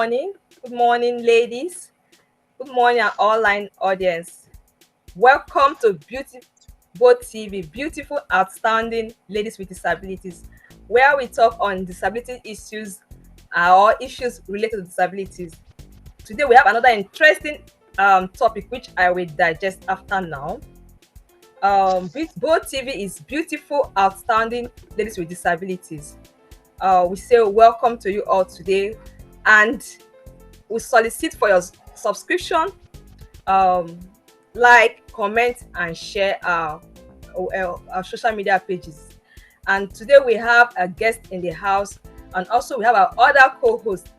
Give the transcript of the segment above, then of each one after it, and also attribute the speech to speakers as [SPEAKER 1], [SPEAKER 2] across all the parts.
[SPEAKER 1] morning. Good morning, ladies. Good morning, our online audience. Welcome to Beautiful TV, beautiful, outstanding ladies with disabilities, where we talk on disability issues or issues related to disabilities. Today, we have another interesting topic which I will digest after now. Both TV is beautiful, outstanding ladies with disabilities. We say welcome to you all today, and we solicit for your subscription, um, like, comment, and share our social media pages. And today we have a guest in the house, and also we have our other co-host.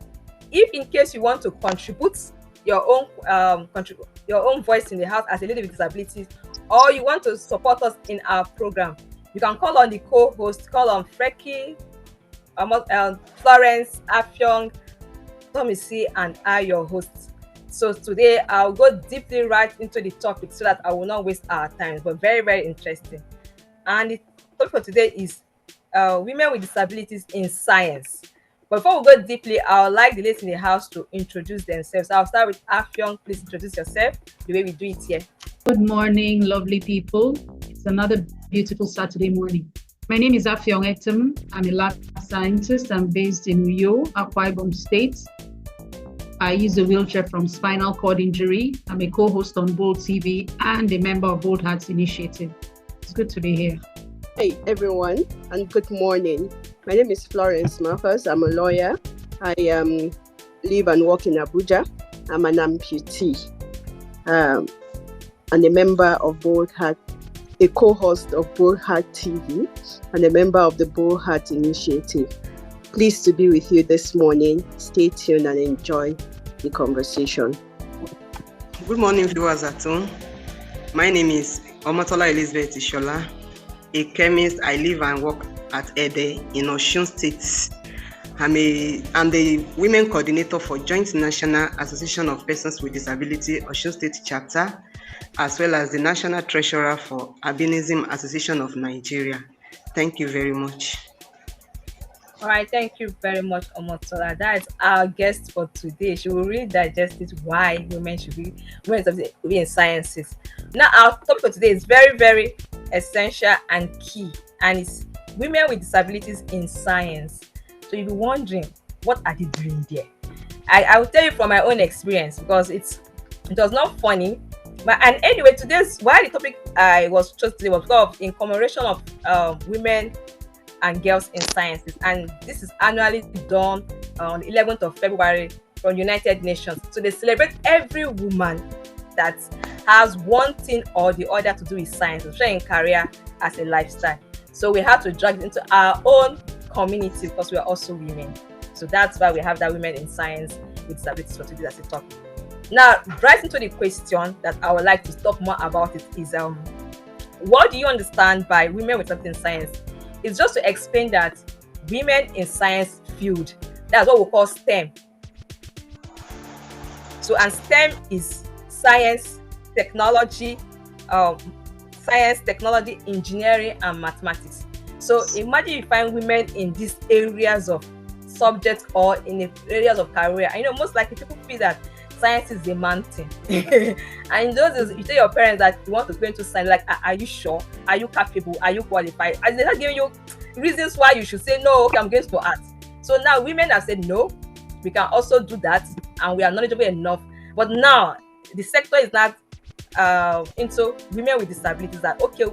[SPEAKER 1] If in case you want to contribute your own voice in the house as a lady with disabilities, or you want to support us in our program, you can call on the co-host, call on Freki, Florence, Afyong, Tommy C, and I, your hosts. So today I'll go deeply right into the topic so that I will not waste our time, but very, very interesting. And the topic for today is women with disabilities in science. But before we go deeply, I would like the ladies in the house to introduce themselves. I'll start with Afyong. Please introduce yourself the way we do it here.
[SPEAKER 2] Good morning, lovely people. It's another beautiful Saturday morning. My name is Afyong Etem. I'm a lab scientist. I'm based in Uyo, Akwa Ibom State. I use a wheelchair from spinal cord injury. I'm a co-host on Bold TV and a member of Bold Hearts Initiative. It's good to be here.
[SPEAKER 3] Hey everyone, and good morning. My name is Florence Marcus. I'm a lawyer. I live and work in Abuja. I'm an amputee and a member of Bold Heart, a co-host of Bold Heart TV, and a member of the Bold Heart Initiative. Pleased to be with you this morning. Stay tuned and enjoy the conversation.
[SPEAKER 4] Good morning, viewers at home. My name is Omotola Elizabeth Ishola, a chemist. I live and work at Ede in Osun State. I'm the Women Coordinator for Joint National Association of Persons with Disability Osun State Chapter, as well as the National Treasurer for Albinism Association of Nigeria. Thank you very much.
[SPEAKER 1] All right, thank you very much, Omotola. That is our guest for today. She will really digest it, why women should be in sciences. Now, our topic for today is very, very essential and key, and it's women with disabilities in science. So you'll be wondering, what are they doing there? I will tell you from my own experience, because it was not funny. And anyway, why the topic I was chosen today was because in commemoration of women and girls in sciences, and this is annually done on the 11th of February from United Nations. So they celebrate every woman that has one thing or the other to do with science, especially in career as a lifestyle. So we have to drag it into our own community because we are also women. So that's why we have that women in science with disabilities for today as a topic. Now, right into the question that I would like to talk more about it is what do you understand by women with disabilities in science? It's just to explain that women in science field, that's what we call STEM. So, and STEM is science, technology, engineering, and mathematics. So imagine you find women in these areas of subjects or in the areas of career. I know most likely people feel that science is a man thing. And in those days, you tell your parents that you want to go into science, like, are you sure? Are you capable? Are you qualified? And they're not giving you reasons why you should say, no, okay, I'm going for art. So now women have said, no, we can also do that, and we are knowledgeable enough. But now the sector is not into women with disabilities. That okay,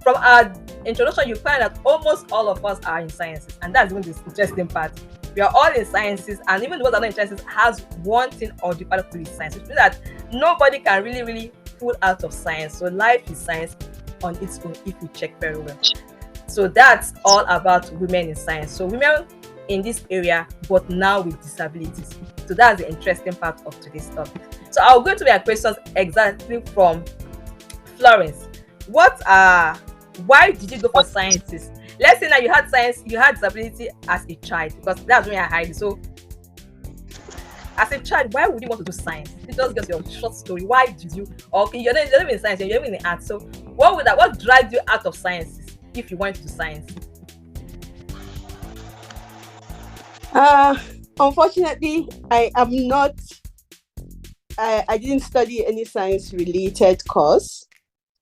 [SPEAKER 1] from our introduction, you find that almost all of us are in sciences, and that's even the interesting part. We are all in sciences, and even those that are not in sciences has one thing or the other to do with science, which means that nobody can really pull out of science. So life is science on its own if you check very well. So that's all about women in science. So women in this area, but now with disabilities. So that's the interesting part of today's topic. So I'll go to my questions exactly from Florence. Why did you go for sciences? Let's say now you had disability as a child, because that's when I had it. So as a child, why would you want to do science? It just gives your short story. Why did you? Okay, you're not even in science, you're even in art. So what dragged you out of sciences if you went to science?
[SPEAKER 3] Unfortunately, I am not. I didn't study any science related course,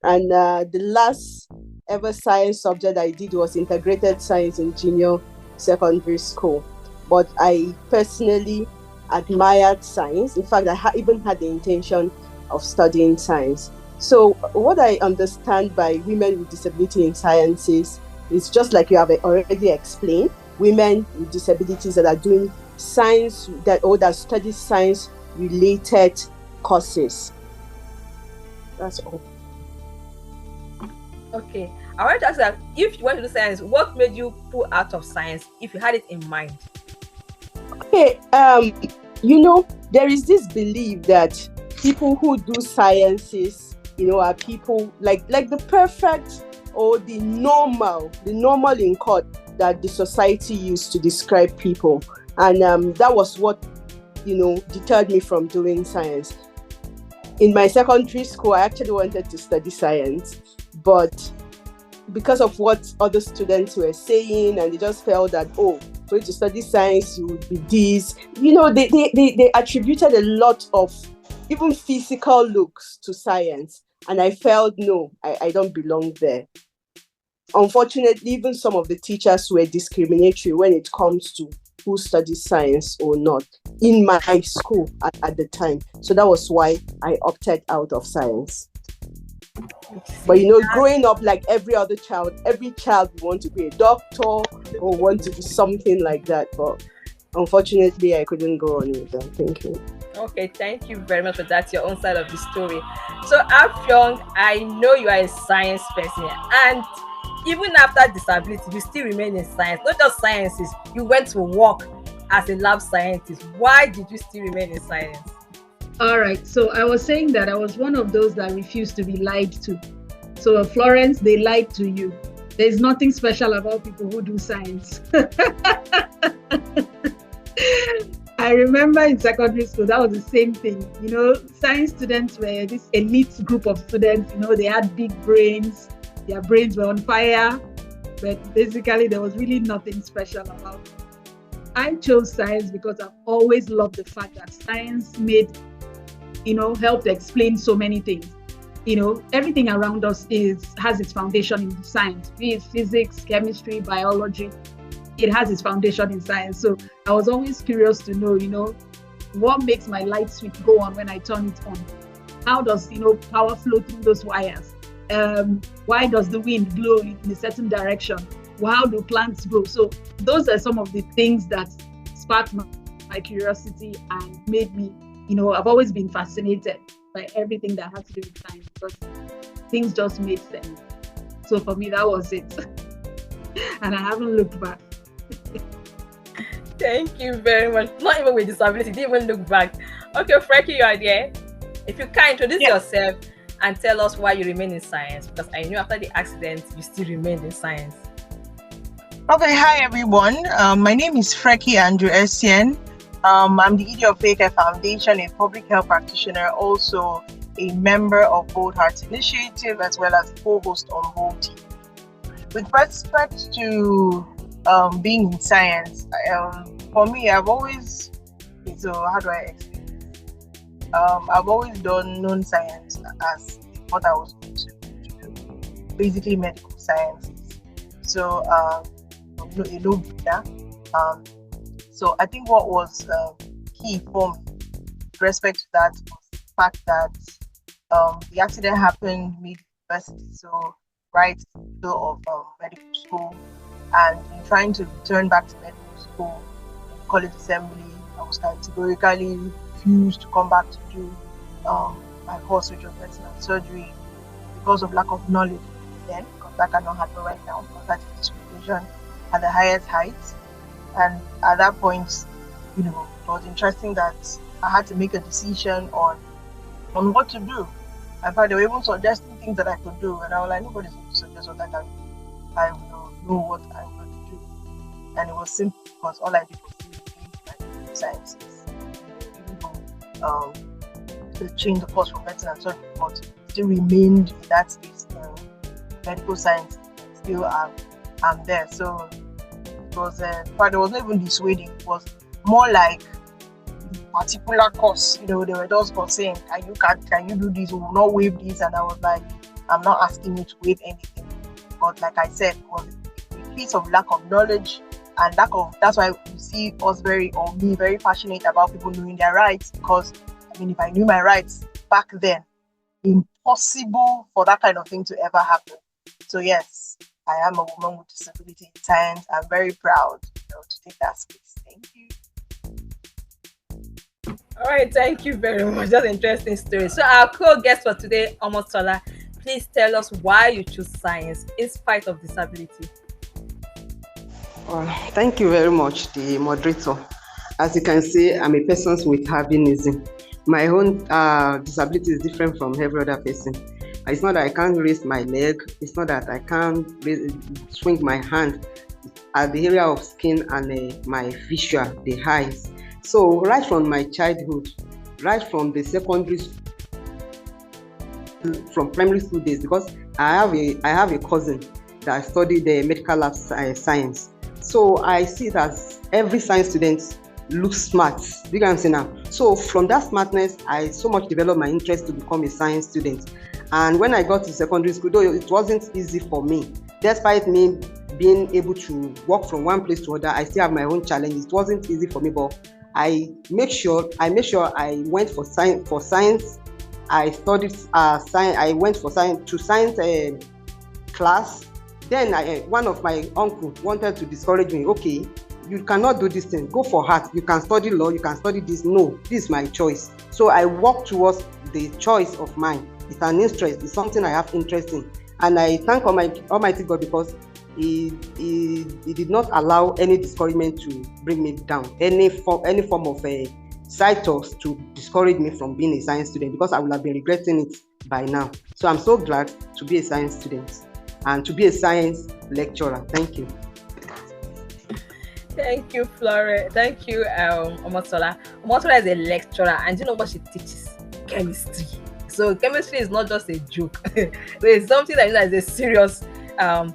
[SPEAKER 3] and the last ever science subject I did was integrated science in junior secondary school. But I personally admired science. In fact, even had the intention of studying science. So, what I understand by women with disability in sciences is just like you have already explained, women with disabilities that are doing science that study science related courses. That's all.
[SPEAKER 1] Okay. I want to ask that if you want to do science, what made you pull out of science if you had it in mind?
[SPEAKER 3] Okay, there is this belief that people who do sciences, are people like the perfect or the normal in court that the society used to describe people, and that was what deterred me from doing science. In my secondary school, I actually wanted to study science, but because of what other students were saying, and they just felt that, oh, for you to study science, you would be this. They attributed a lot of even physical looks to science. And I felt, no, I don't belong there. Unfortunately, even some of the teachers were discriminatory when it comes to who studies science or not in my school at the time. So that was why I opted out of science. But growing up like every other child, every child would want to be a doctor or want to do something like that. But unfortunately, I couldn't go on with that. Thank you.
[SPEAKER 1] Okay, thank you very much for that, your own side of the story. So, Afyong, I know you are a science person, and even after disability, you still remain in science. Not just sciences, you went to work as a lab scientist. Why did you still remain in science?
[SPEAKER 2] All right. So I was saying that I was one of those that refused to be lied to. So Florence, they lied to you. There's nothing special about people who do science. I remember in secondary school, that was the same thing. Science students were this elite group of students. They had big brains. Their brains were on fire. But basically, there was really nothing special about it. I chose science because I've always loved the fact that science helped explain so many things. Everything around us has its foundation in science, be it physics, chemistry, biology. It has its foundation in science. So I was always curious to know, what makes my light switch go on when I turn it on? How does, power flow through those wires? Why does the wind blow in a certain direction? How do plants grow? So those are some of the things that sparked my curiosity and made me, I've always been fascinated by everything that has to do with science because things just made sense. So for me, that was it. And I haven't looked back.
[SPEAKER 1] Thank you very much. Not even with disability, didn't even look back. Okay, Frankie, you are there. If you can introduce yourself and tell us why you remain in science, because I know after the accident, you still remained in science.
[SPEAKER 5] Okay, hi everyone. My name is Freki Andrew Essien. I'm the ED of Faker Foundation, a public health practitioner, also a member of Bold Hearts Initiative, as well as a co-host on Bold TV. With respect to being in science, for me, I've always, so how do I explain this? I've always known science as what I was going to do, basically medical sciences. So, a no-brainer. So I think what was key for me with respect to that was the fact that the accident happened mid-university, so right in the middle of medical school, and in trying to return back to medical school, in college assembly, I was categorically refused to come back to do my course, which was retinal surgery, because of lack of knowledge then, because that cannot happen right now, because that is discrimination at the highest heights. And at that point, it was interesting that I had to make a decision on what to do. In fact, they were even suggesting things that I could do, and I was like, nobody's going to suggest what I can do. I will know what I'm going to do. And it was simple because all I did was read sciences. Even though to change the course from medicine and surgery, but still remained in that space, medical science. Still am there. So it was, but there was not even dissuading. It was more like particular course. They were just saying, can you do this? We will not waive this. And I was like, I'm not asking you to waive anything. But like I said, it was a piece of lack of knowledge and that's why you see us very passionate about people knowing their rights, because if I knew my rights back then, impossible for that kind of thing to ever happen. So yes, I am a woman with disability in science. I'm very proud to take that space. Thank you.
[SPEAKER 1] All right, thank you very much. That's an interesting story. So our co-guest for today, Omotola, please tell us why you choose science in spite of disability.
[SPEAKER 4] Thank you very much, the moderator. As you can see, I'm a person with albinism. My own disability is different from every other person. It's not that I can't raise my leg. It's not that I can't swing my hand at the area of skin and my visual, the eyes. So right from my childhood, right from the secondary, from primary school days, because I have a cousin that studied the medical lab science. So I see that every science student looks smart. You can see now. So from that smartness, I so much developed my interest to become a science student. And when I got to secondary school, though it wasn't easy for me, despite me being able to walk from one place to another, I still have my own challenges. It wasn't easy for me, but I made sure I went for science. I studied science. I went for science class. Then one of my uncle wanted to discourage me. Okay, you cannot do this thing. Go for art. You can study law. You can study this. No, this is my choice. So I walked towards the choice of mine. It's an interest. It's something I have interest in, and I thank Almighty God because He did not allow any discouragement to bring me down, any form of side talks to discourage me from being a science student, because I would have been regretting it by now. So I'm so glad to be a science student and to be a science lecturer. Thank you.
[SPEAKER 1] Thank you, Flora. Thank you, Omotola. Omotola is a lecturer, and you know what she teaches? Chemistry. So chemistry is not just a joke. It's something that is a serious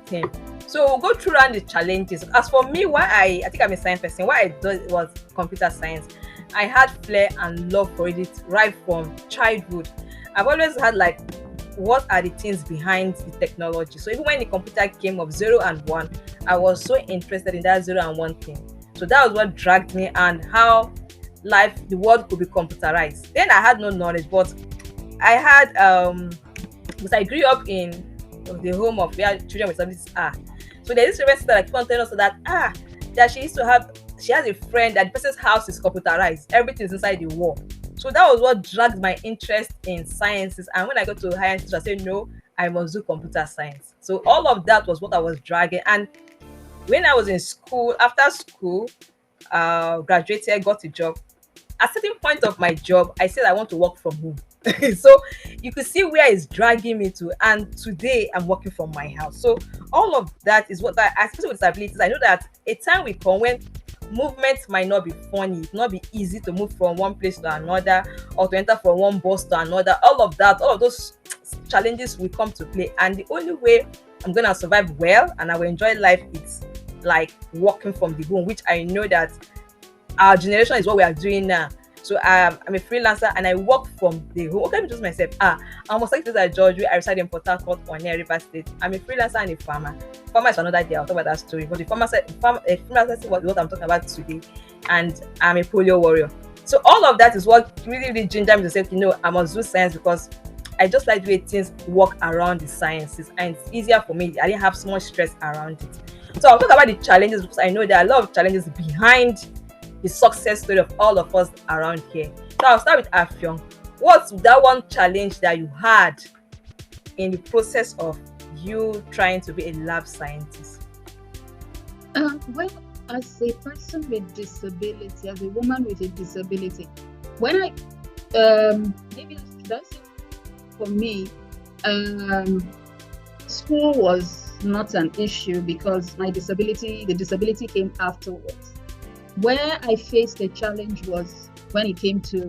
[SPEAKER 1] thing. So we'll go through around the challenges. As for me, why I think I'm a science person, why I thought it was computer science. I had flair and love for it right from childhood. I've always had what are the things behind the technology. So even when the computer came of 0 and 1, I was so interested in that 0 and 1 thing. So that was what dragged me, and how the world could be computerized. Then I had no knowledge, but I had because I grew up in the home of where children with disabilities are. So there's this reference that I telling us that she has a friend that the person's house is computerized. Everything is inside the wall. So that was what dragged my interest in sciences. And when I got to higher institution, I said, no, I must do computer science. So all of that was what I was dragging. And when I was in school, after school, graduated, got a job. At a certain point of my job, I said I want to work from home. So you could see where it's dragging me to, and today I'm working from my house. So all of that is what especially with disabilities, I know that a time will come when movement might not be funny, it not be easy to move from one place to another, or to enter from one bus to another. All of those challenges will come to play, and the only way I'm gonna survive well and I will enjoy life is like working from the home, which I know that our generation is what we are doing now. So I'm a freelancer and I work from the home. Okay, let me just myself. I'm a secretary at George. I reside in Port Harcourt or near River State. I'm a freelancer and a farmer. Farmer is another day. I'll talk about that story. But the freelancer is what I'm talking about today. And I'm a polio warrior. So all of that is what really gingered me to say, I must do science, because I just like the way things work around the sciences, and it's easier for me. I didn't have so much stress around it. So I'll talk about the challenges, because I know there are a lot of challenges behind the success story of all of us around here. So I'll start with Afyong. What's that one challenge that you had in the process of you trying to be a lab scientist?
[SPEAKER 2] Well, as a person with disability, as a woman with a disability, when I maybe that's for me, school was not an issue because the disability came afterwards. Where I faced a challenge was when it came to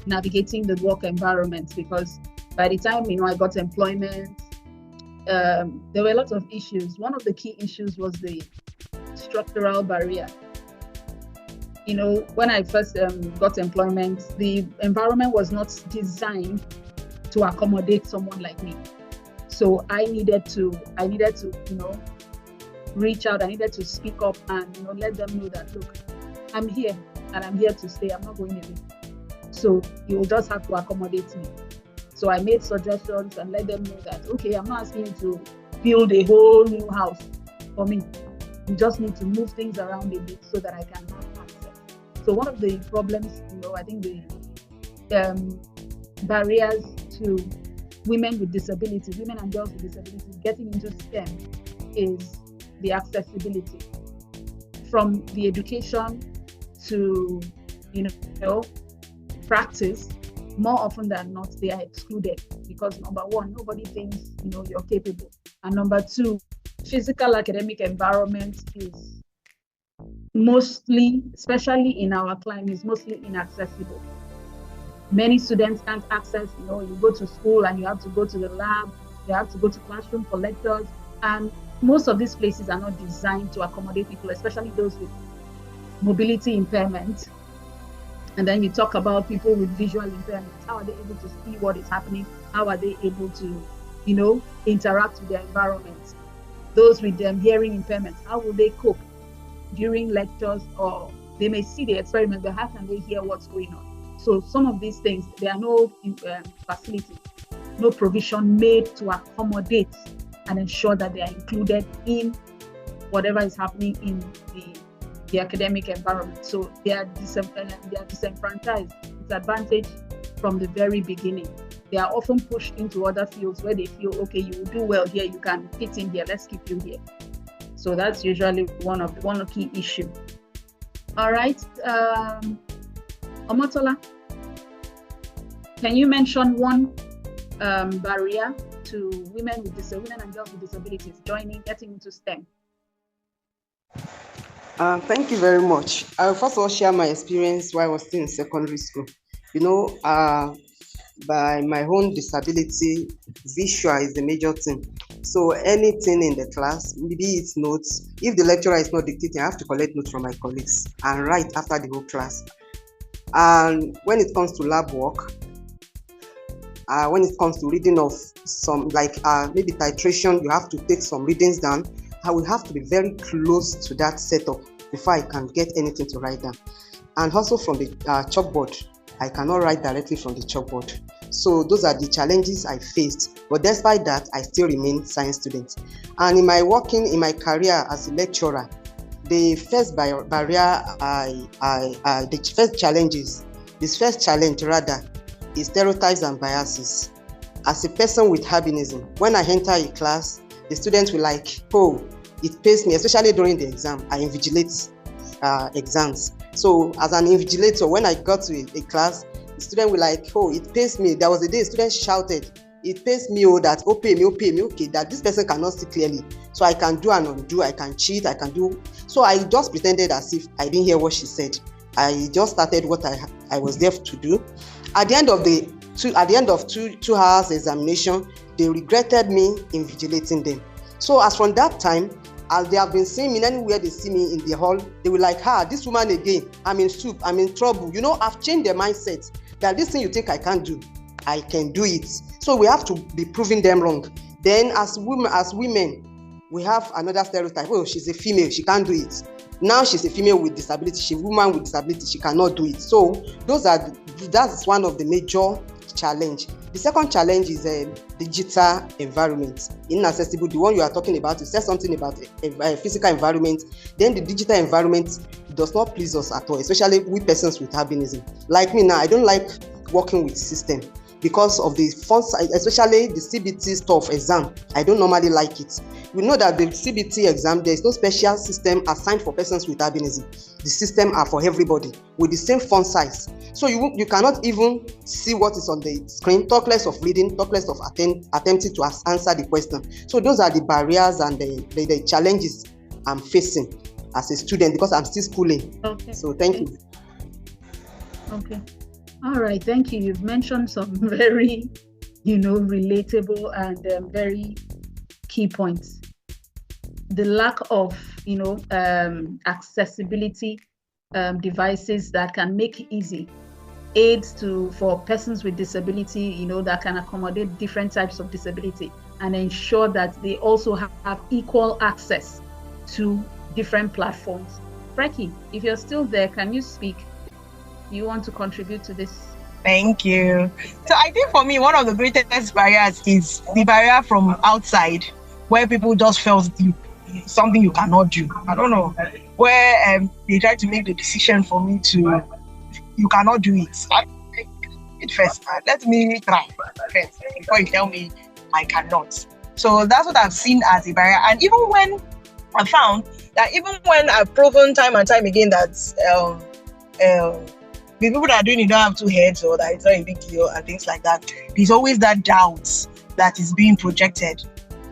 [SPEAKER 2] navigating the work environment, because by the time I got employment, there were a lot of issues. One of the key issues was the structural barrier. when I first got employment, the environment was not designed to accommodate someone like me. So I needed to, reach out. I needed to speak up and, let them know that, look, I'm here and I'm here to stay. I'm not going away. So you will just have to accommodate me. So I made suggestions and let them know that, okay, I'm not asking you to build a whole new house for me. You just need to move things around a bit so that I can have access. So one of the problems, I think the barriers to women with disabilities, women and girls with disabilities getting into STEM is the accessibility. From the education to, practice, more often than not, they are excluded because number one, nobody thinks, you're capable. And number two, physical academic environment is mostly, especially in our climate, is mostly inaccessible. Many students can't access, you go to school and you have to go to the lab, you have to go to classroom for lectures, and most of these places are not designed to accommodate people, especially those with mobility impairment. And then you talk about people with visual impairments. How are they able to see what is happening? How are they able to, interact with their environment? Those with hearing impairments, how will they cope during lectures? Or they may see the experiment, but how can they hear what's going on? So some of these things, there are no facilities, no provision made to accommodate and ensure that they are included in whatever is happening in the academic environment. So they are disenfranchised, disadvantaged from the very beginning. They are often pushed into other fields where they feel, okay, you will do well here, you can fit in here, let's keep you here. So that's usually one key issue. All right, Omotola, can you mention one barrier to women and girls with disabilities getting into STEM?
[SPEAKER 4] Thank you very much. I'll first of all share my experience while I was still in secondary school. By my own disability, visual is the major thing. So anything in the class, be it notes, if the lecturer is not dictating, I have to collect notes from my colleagues and write after the whole class. And when it comes to lab work, when it comes to reading of some, maybe titration, you have to take some readings down. I will have to be very close to that setup before I can get anything to write down. And also from the chalkboard, I cannot write directly from the chalkboard. So those are the challenges I faced. But despite that, I still remain science student. And in my career as a lecturer, the first challenge is stereotypes and biases. As a person with albinism, when I enter a class, the students will like, oh, it pays me, especially during the exam. I invigilate exams. So as an invigilator, when I got to a class, the student will like, oh, it pays me. There was a day a student shouted, it pays me, pay me, okay, that this person cannot see clearly. So I can do and undo, I can cheat, I can do. So I just pretended as if I didn't hear what she said. I just started what I was there to do. At the end of 2 hours examination, they regretted me invigilating them. So as from that time, as they have been seeing me anywhere they see me in the hall, they will like, this woman again, I'm in soup, I'm in trouble. I've changed their mindset that this thing you think I can't do, I can do it. So we have to be proving them wrong. Then as women, we have another stereotype. Oh, she's a female, she can't do it. Now she's a female with disability, she's a woman with disability, she cannot do it. So that's one of the major challenge. The second challenge is a digital environment, inaccessible. The one you are talking about, you said something about a physical environment. Then the digital environment does not please us at all, especially with persons with albinism. Like me now, I don't like working with system because of the font size, especially the CBT stuff exam. I don't normally like it. We know that the CBT exam, there is no special system assigned for persons with albinism. The system are for everybody with the same font size. So you cannot even see what is on the screen, talk less of reading, talk less of attempting to answer the question. So those are the barriers and the challenges I'm facing as a student because I'm still schooling.
[SPEAKER 2] Okay.
[SPEAKER 4] So thank you.
[SPEAKER 2] Okay. All right. Thank you. You've mentioned some very, relatable and very key points. The lack of, accessibility devices that can make easy aids for persons with disability, you know, that can accommodate different types of disability and ensure that they also have equal access to different platforms. Frankie, if you're still there, can you speak? You want to contribute to this?
[SPEAKER 5] Thank you. So I think for me, one of the greatest barriers is the barrier from outside, where people just felt something you cannot do. I don't know, where they try to make the decision for me to, you cannot do it. First, let me try first before you tell me I cannot. So that's what I've seen as a barrier. And even when I found that, even when I've proven time and time again that the people that are doing it don't have two heads, or that it's not a big deal and things like that, there's always that doubt that is being projected,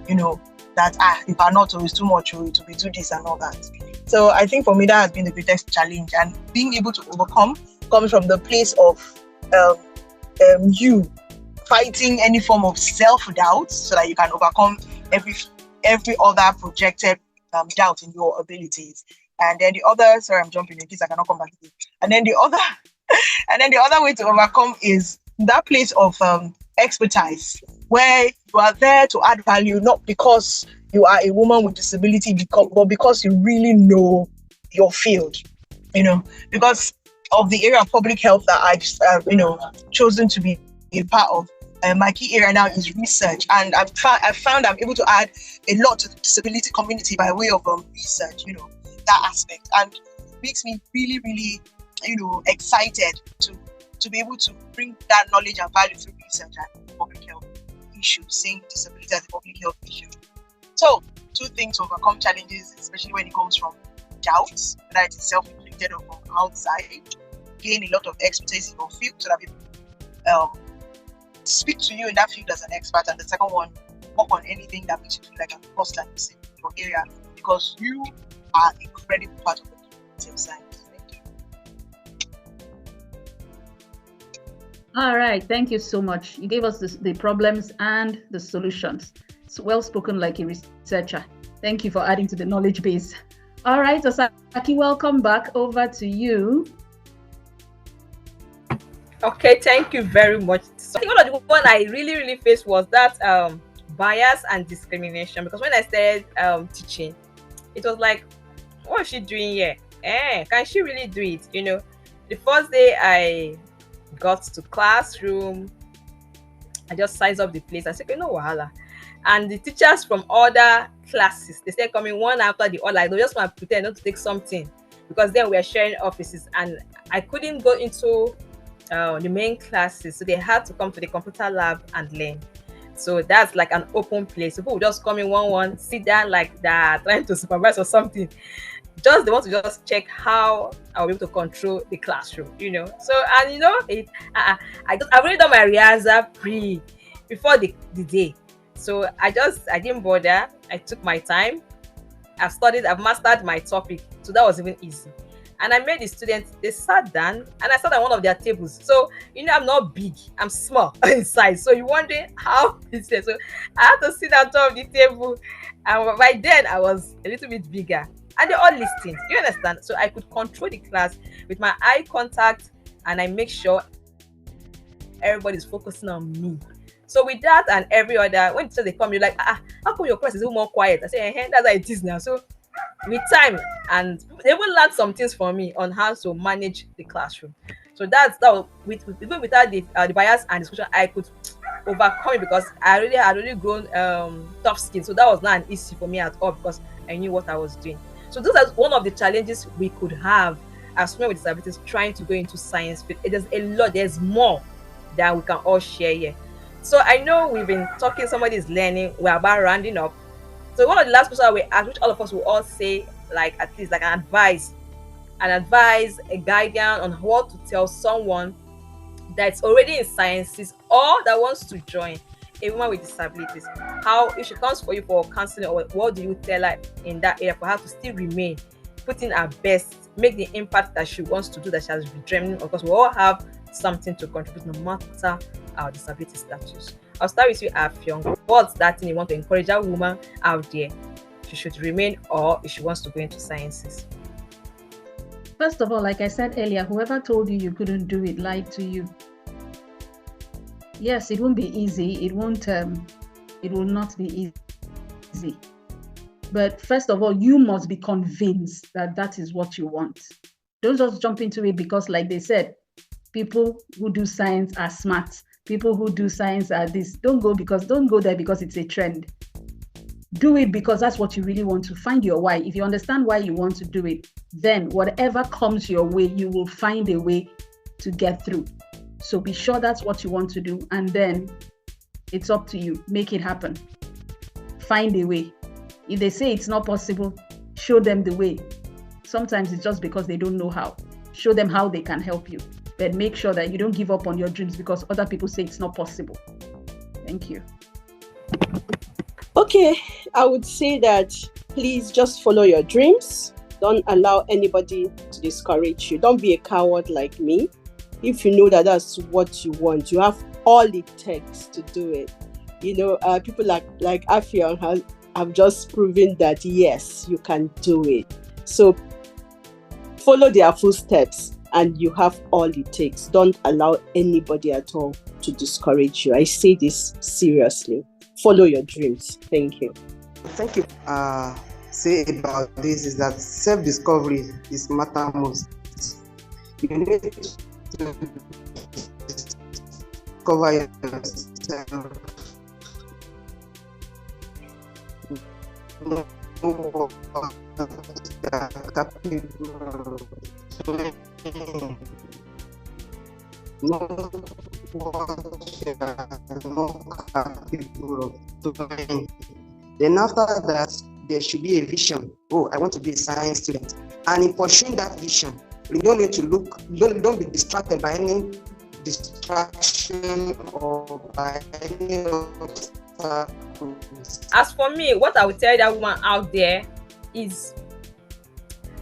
[SPEAKER 5] you know, that you cannot, or it's too much, or it will be too this and all that. So I think for me that has been the greatest challenge, and being able to overcome comes from the place of you fighting any form of self-doubt, so that you can overcome every other projected doubt in your abilities. And then the other, sorry, I'm jumping in case I cannot come back again. And then the other way to overcome is that place of expertise, where you are there to add value, not because you are a woman with disability, but because you really know your field, you know, because of the area of public health that I've chosen to be a part of. My key area now is research, and I've found I'm able to add a lot to the disability community by way of research, you know, that aspect, and it makes me really, really, you know, excited to be able to bring that knowledge and value through research and public health issues, seeing disability as a public health issue. So, two things to overcome challenges, especially when it comes from doubts, whether it is self-inflicted or from outside. Gain a lot of expertise in your field so that people speak to you in that field as an expert. And the second one, work on anything that makes you feel like a plus in your area, because you are an incredible part of the community of science. Thank you.
[SPEAKER 2] All right, thank you so much. You gave us the problems and the solutions. It's well spoken like a researcher. Thank you for adding to the knowledge base. All right, Osaki, welcome back. Over to you.
[SPEAKER 1] Okay, thank you very much. So I think one of the one I really faced was that bias and discrimination, because when I started teaching, it was like, what is she doing here? Can she really do it? You know, the first day I got to classroom, I just sized up the place. I said, okay, no wahala. And the teachers from other classes, they started coming one after the other. Like, they just want to pretend not to take something, because then we are sharing offices, and I couldn't go into the main classes, so they had to come to the computer lab and learn. So that's like an open place. People will just come in one, sit down like that, trying to supervise or something. Just they want to just check how I'll be able to control the classroom, you know. So, and you know, I've already done my rehearsal before the day. So I didn't bother. I took my time. I've mastered my topic. So that was even easy. And I made the students, they sat down, and I sat on one of their tables. So, you know, I'm not big, I'm small in size. So you're wondering how it's there. So I had to sit on top of the table. And by then I was a little bit bigger. And they all listened. You understand? So I could control the class with my eye contact, and I make sure everybody's focusing on me. So with that and every other, when they come, you're like, how come your class is a little more quiet? I say, that's how it is now. So with time, and they will learn some things from me on how to manage the classroom. So that even without the bias and discussion, I could overcome it, because I had already grown tough skin. So that was not an issue for me at all, because I knew what I was doing. So this is one of the challenges we could have as women with disabilities trying to go into science field. There's a lot, there's more that we can all share here. So I know we've been talking, somebody is learning, we're about rounding up. So one of the last questions we ask, which all of us will all say, like at least like an advice, a guidance on what to tell someone that's already in sciences or that wants to join, a woman with disabilities. How, if she comes for you for counseling, or what do you tell her in that area for her to still remain, put in her best, make the impact that she wants to do, that she has been dreaming of? Because we all have something to contribute, no matter our disability status. I'll start with you, Afyong. What's that thing you want to encourage a woman out there? She should remain, or if she wants to go into sciences?
[SPEAKER 2] First of all, like I said earlier, whoever told you you couldn't do it lied to you. Yes, it won't be easy. It will not be easy. But first of all, you must be convinced that that is what you want. Don't just jump into it because, like they said, people who do science are smart. People who do science are this. Don't go there because it's a trend. Do it because that's what you really want to. Find your why. If you understand why you want to do it, then whatever comes your way, you will find a way to get through. So be sure that's what you want to do, and then it's up to you. Make it happen. Find a way. If they say it's not possible, show them the way. Sometimes it's just because they don't know how. Show them how they can help you. But make sure that you don't give up on your dreams because other people say it's not possible. Thank you.
[SPEAKER 3] Okay, I would say that please just follow your dreams. Don't allow anybody to discourage you. Don't be a coward like me. If you know that that's what you want, you have all it takes to do it. People like Afion have just proven that yes, you can do it. So follow their footsteps and you have all it takes. Don't allow anybody at all to discourage you. I say this seriously. Follow your dreams. Thank you.
[SPEAKER 4] Thank you. Say about this is that self-discovery is matter most. You need to discover yourself. Know what you are capable of doing. Know what you are not capable of doing. Then after that, there should be a vision. Oh, I want to be a science student. And in pursuing that vision, you don't need to don't be distracted by any distraction or by any obstacles.
[SPEAKER 1] As for me, what I would tell that woman out there is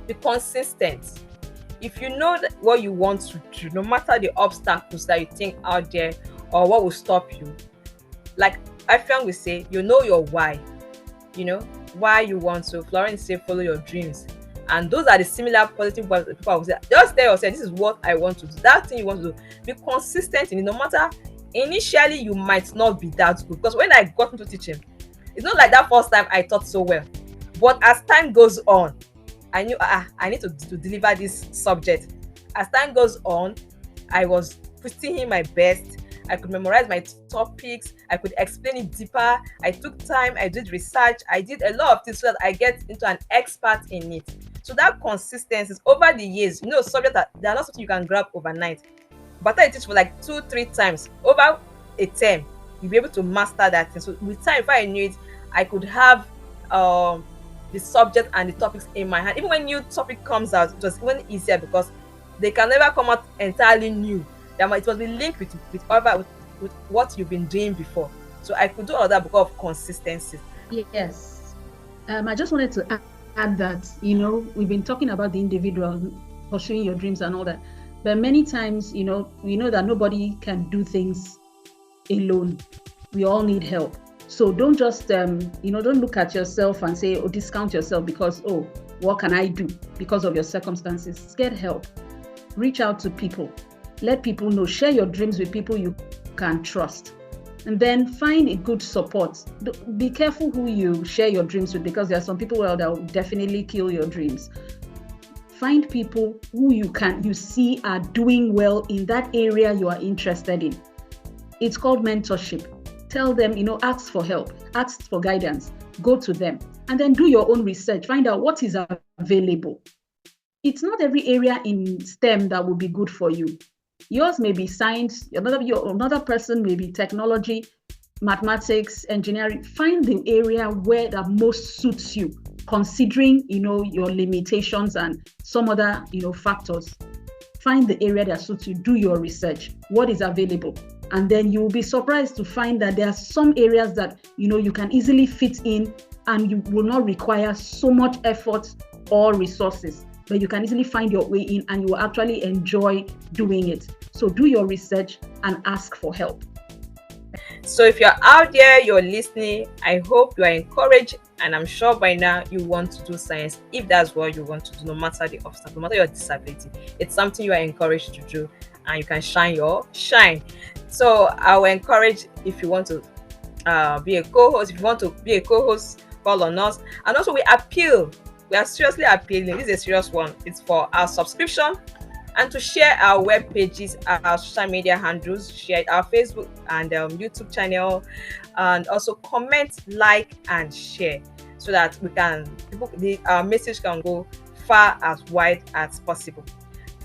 [SPEAKER 1] be consistent. If you know what you want to do, no matter the obstacles that you think out there or what will stop you, like Afion will say, you know your why. Why you want to. Florence say follow your dreams, and those are the similar positive words that people will say. Just tell yourself, this is what I want to do. That thing you want to do, be consistent in it. No matter, initially you might not be that good, because when I got into teaching, it's not like that first time I taught so well, but as time goes on, I knew I need to deliver this subject. As time goes on, I was putting in my best. I could memorize my topics. I could explain it deeper. I took time. I did research. I did a lot of things so that I get into an expert in it. So that consistency is over the years. Subjects that they are not something you can grab overnight. But I teach for like 2-3 times over a term, you'll be able to master that thing. So with time, if I knew it, I could have the subject and the topics in my hand. Even when new topic comes out, it was even easier because they can never come out entirely new. It must be linked with what you've been doing before. So I could do all that because of consistency.
[SPEAKER 2] Yes. I just wanted to add that, we've been talking about the individual pursuing your dreams and all that. But many times, we know that nobody can do things alone. We all need help. So don't just, don't look at yourself and say, discount yourself because, what can I do because of your circumstances? Get help. Reach out to people. Let people know. Share your dreams with people you can trust. And then find a good support. Be careful who you share your dreams with, because there are some people that will definitely kill your dreams. Find people who you see are doing well in that area you are interested in. It's called mentorship. Tell them, ask for help, ask for guidance, go to them, and then do your own research. Find out what is available. It's not every area in STEM that will be good for you. Yours may be science, another person may be technology, mathematics, engineering. Find the area where that most suits you, considering, your limitations and some other, factors. Find the area that suits you, do your research, what is available. And then you will be surprised to find that there are some areas that, you can easily fit in and you will not require so much effort or resources, but you can easily find your way in and you will actually enjoy doing it. So do your research and ask for help.
[SPEAKER 1] So if you're out there, you're listening, I hope you are encouraged, and I'm sure by now you want to do science if that's what you want to do, no matter the obstacle, no matter your disability. It's something you are encouraged to do, and you can shine your shine. So I will encourage, if you want to be a co-host, if you want to be a co-host, call on us. And also we appeal, we are seriously appealing, this is a serious one, it's for our subscription, and to share our web pages, our social media handles, share our Facebook and YouTube channel, and also comment, like, and share, so that we can our message can go far as wide as possible.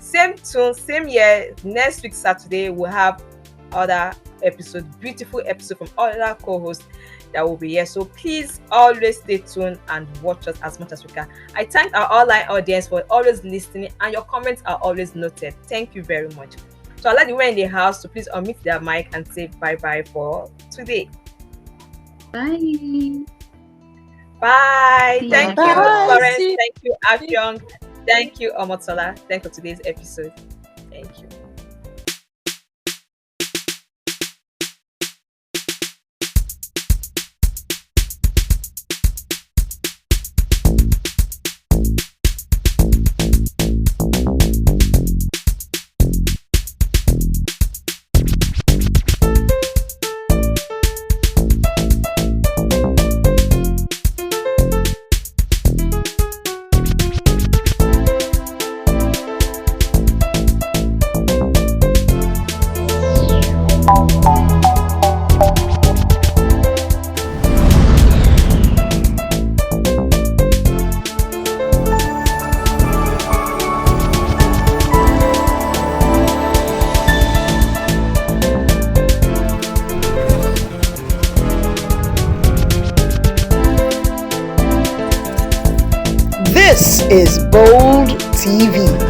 [SPEAKER 1] Same tune, same year, next week Saturday we'll have other episode, beautiful episode from other co-hosts that will be here. So please always stay tuned and watch us as much as we can. I thank our online audience for always listening, and your comments are always noted. Thank you very much. So I'll let the women in the house to please unmute their mic and say bye-bye for today.
[SPEAKER 2] Bye.
[SPEAKER 1] Bye. Thank you,
[SPEAKER 3] Bye.
[SPEAKER 1] Florence. Thank you, Afyong. Thank you, Omotola. Thank you for today's episode. Thank you.
[SPEAKER 6] This is Bold TV.